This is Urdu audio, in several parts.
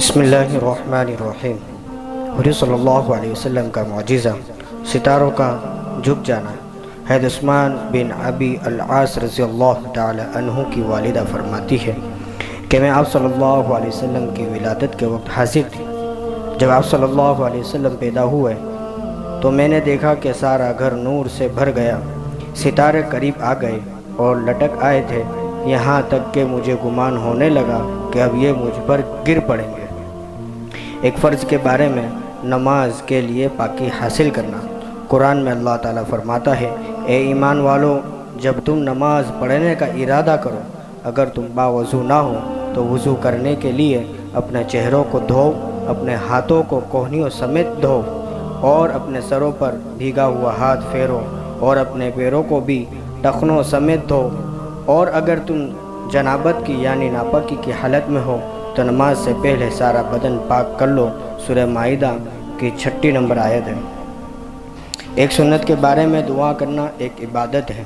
بسم اللہ الرحمن الرحیم۔ حضور صلی اللہ علیہ وسلم کا معجزہ، ستاروں کا جھک جانا۔ حضرت عثمان بن ابی العاص رضی اللہ تعالی عنہ کی والدہ فرماتی ہے کہ میں آپ صلی اللہ علیہ وسلم کی ولادت کے وقت حاضر تھی۔ جب آپ صلی اللہ علیہ وسلم پیدا ہوئے تو میں نے دیکھا کہ سارا گھر نور سے بھر گیا، ستارے قریب آ گئے اور لٹک آئے تھے، یہاں تک کہ مجھے گمان ہونے لگا کہ اب یہ مجھ پر گر پڑیں گے۔ ایک فرض کے بارے میں نماز کے لیے پاکی حاصل کرنا۔ قرآن میں اللہ تعالیٰ فرماتا ہے، اے ایمان والو، جب تم نماز پڑھنے کا ارادہ کرو، اگر تم باوضو نہ ہو تو وضو کرنے کے لیے اپنے چہروں کو دھو، اپنے ہاتھوں کو کوہنیوں سمیت دھو اور اپنے سروں پر بھیگا ہوا ہاتھ پھیرو اور اپنے پیروں کو بھی ٹخنوں سمیت دھو، اور اگر تم جنابت کی یعنی ناپاکی کی حالت میں ہو تو نماز سے پہلے سارا بدن پاک کر لو۔ سورہ مائدہ کی 36 نمبر آیت ہے۔ ایک سنت کے بارے میں دعا کرنا ایک عبادت ہے۔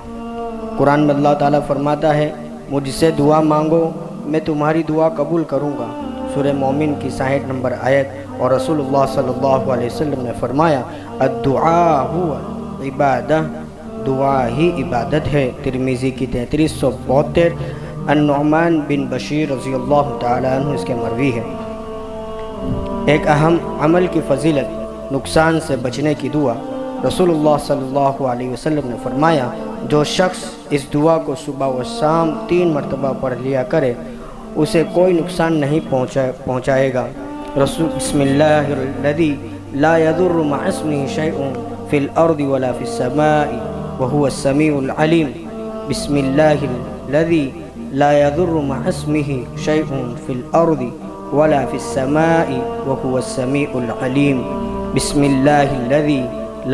قرآن میں اللہ تعالیٰ فرماتا ہے، مجھ سے دعا مانگو میں تمہاری دعا قبول کروں گا۔ سورہ مومن کی 60 نمبر آیت۔ اور رسول اللہ صلی اللہ علیہ وسلم نے فرمایا، الدعاء ہوا عبادہ، دعا ہی عبادت ہے۔ ترمذی کی 3372۔ النعمان بن بشیر رضی اللہ تعالیٰ عنہ اس کے مروی ہے۔ ایک اہم عمل کی فضیلت، نقصان سے بچنے کی دعا۔ رسول اللہ صلی اللہ علیہ وسلم نے فرمایا، جو شخص اس دعا کو صبح و شام 3 مرتبہ پڑھ لیا کرے اسے کوئی نقصان نہیں پہنچائے گا۔ بسم اللہ الذی لا یضر مع اسمہ شیء فی الارض ولا فی السماء وهو السمیع العلیم۔ بسم اللہ الذی لا یضر مع اسمہ شیء فی الارض ولا فی السماء وهو السمیع العلیم۔ بسم اللہ الذی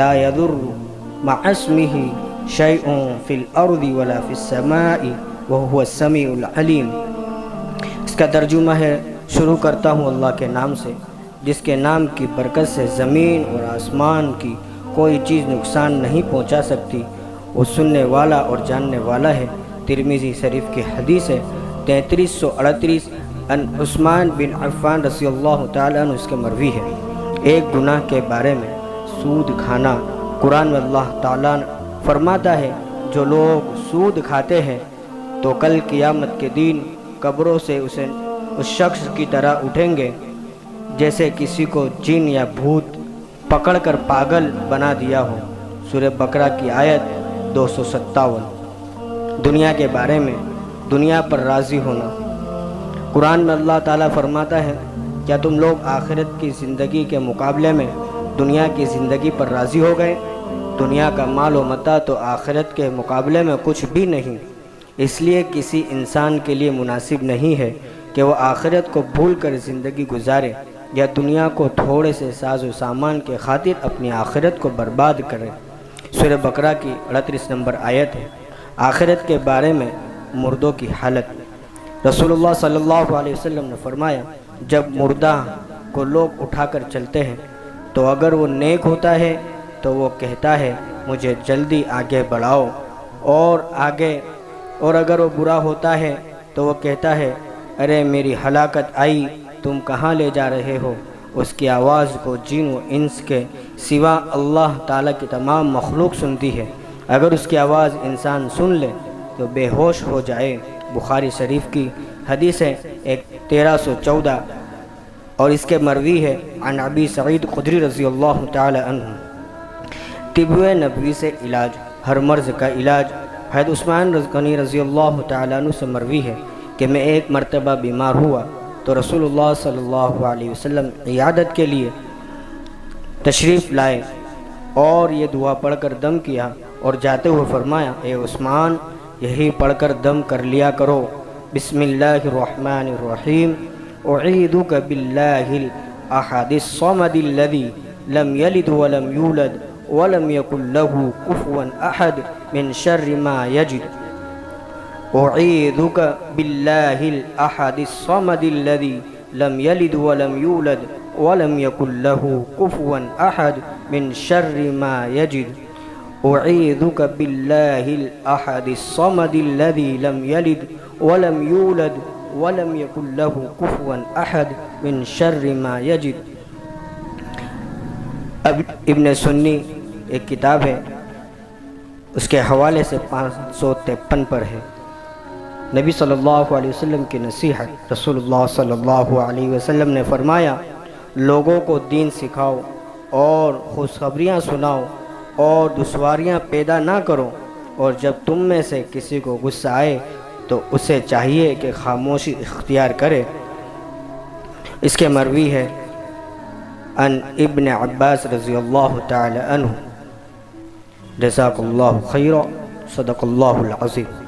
لا یضر مع اسمہ شیء فی الارض ولا فی السماء وهو السمیع العلیم۔ اس کا ترجمہ ہے، شروع کرتا ہوں اللہ کے نام سے جس کے نام کی برکت سے زمین اور آسمان کی کوئی چیز نقصان نہیں پہنچا سکتی، وہ سننے والا اور جاننے والا ہے۔ ترمذی شریف کی حدیث ہے 3338۔ ان عثمان بن عفان رضی اللہ تعالیٰ عنہ اس کے مروی ہے۔ ایک گناہ کے بارے میں، سود کھانا۔ قرآن میں اللہ تعالیٰ فرماتا ہے، جو لوگ سود کھاتے ہیں تو کل قیامت کے دن قبروں سے اس شخص کی طرح اٹھیں گے جیسے کسی کو جن یا بھوت پکڑ کر پاگل بنا دیا ہو۔ سورہ بقرہ کی آیت 257۔ دنیا کے بارے میں، دنیا پر راضی ہونا۔ قرآن میں اللہ تعالیٰ فرماتا ہے، کیا تم لوگ آخرت کی زندگی کے مقابلے میں دنیا کی زندگی پر راضی ہو گئے؟ دنیا کا مال و متاع تو آخرت کے مقابلے میں کچھ بھی نہیں، اس لیے کسی انسان کے لیے مناسب نہیں ہے کہ وہ آخرت کو بھول کر زندگی گزارے یا دنیا کو تھوڑے سے ساز و سامان کے خاطر اپنی آخرت کو برباد کرے۔ سورہ بقرہ کی 38 نمبر آیت ہے۔ آخرت کے بارے میں، مردوں کی حالت۔ رسول اللہ صلی اللہ علیہ وسلم نے فرمایا، جب مردہ کو لوگ اٹھا کر چلتے ہیں تو اگر وہ نیک ہوتا ہے تو وہ کہتا ہے، مجھے جلدی آگے بڑھاؤ اور اگر وہ برا ہوتا ہے تو وہ کہتا ہے، ارے میری ہلاکت آئی، تم کہاں لے جا رہے ہو؟ اس کی آواز کو جن و انس کے سوا اللہ تعالیٰ کی تمام مخلوق سنتی ہے۔ اگر اس کی آواز انسان سن لے تو بے ہوش ہو جائے۔ بخاری شریف کی حدیث ہے 1314، اور اس کے مروی ہے عن ابی سعید خدری رضی اللہ تعالی عنہ۔ طب نبوی سے علاج، ہر مرض کا علاج۔ حضرت عثمان غنی رضی اللہ تعالیٰ عنہ سے مروی ہے کہ میں ایک مرتبہ بیمار ہوا تو رسول اللہ صلی اللہ علیہ وسلم عیادت کے لیے تشریف لائے اور یہ دعا پڑھ کر دم کیا اور جاتے ہوئے فرمایا، اے عثمان، یہی پڑھ کر دم کر لیا کرو۔ بسم اللہ الرحمن الرحیم، اعیذک باللہ الاحد الصمد الذی لم یلد ولم یولد ولم یکن له کفوا احد من شر ما یجد۔ اعیذک باللہ الاحد الصمد الذی لم یلد ولم یولد ولم یکن له کفوا احد من شر ما یجد۔ اعیذک باللہ الاحد الصمد الذی لم یلد ولم یولد ولم يكن له كفوا أحد من شر ما يجد. اب ابن سنی ایک کتاب ہے، اس کے حوالے سے 553 پر ہے. نبی صلی اللہ علیہ وسلم کی نصیحت. رسول اللہ صلی اللہ علیہ وسلم نے فرمایا لوگوں کو دین سکھاؤ اور خوشخبریاں سناؤ اور دشواریاں پیدا نہ کرو، اور جب تم میں سے کسی کو غصہ آئے تو اسے چاہیے کہ خاموشی اختیار کرے. اس کے مروی ہے ان ابن عباس رضی اللہ تعالی عنہ. جزاک اللہ خیرا، صدق اللہ العظیم.